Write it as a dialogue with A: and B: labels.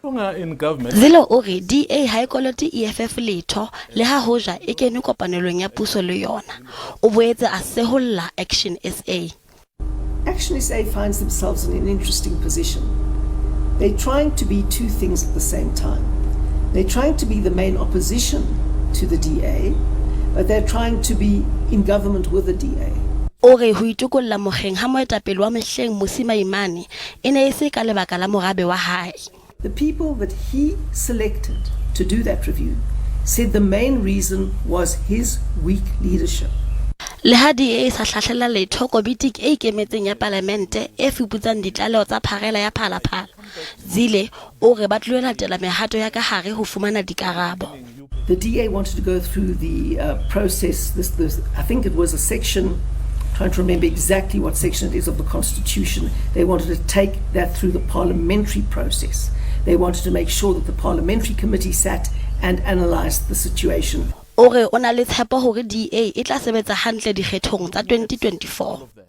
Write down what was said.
A: Zille o re DA ha e kolote EFF letho le ha hoja e kene kopanelong ya puso le yona. O boetse a seholla Action SA.
B: Action SA finds themselves in an interesting position. They're trying to be two things at the same time. They're trying to be the main opposition to the DA, but they're trying to be in government with the DA.
A: Ore ho itukolla mogeng ha moetapele wa mehleng Mosimaimane ene e se ka lebaka la morabe wa hae.
B: The people that he selected to do that review said the main reason was his weak leadership.
A: Le ha DA sa hlahlela letho komiti e ikemetseng ya parlamente e fuputsang ditlaleho tsa pharela ya phalaphala. Zille o re ba tloela latela mehato ya ka hare ho fumana dikarabo.
B: The DA wanted to go through the process. This, I think it was a section, trying to remember exactly what section it is of the Constitution. They wanted to take that through the parliamentary process. They wanted to make sure that the parliamentary committee sat and analysed the situation.
A: Ore ona le tshepo hore DA e tla sebetsa hantle dikgethong tsa 2024.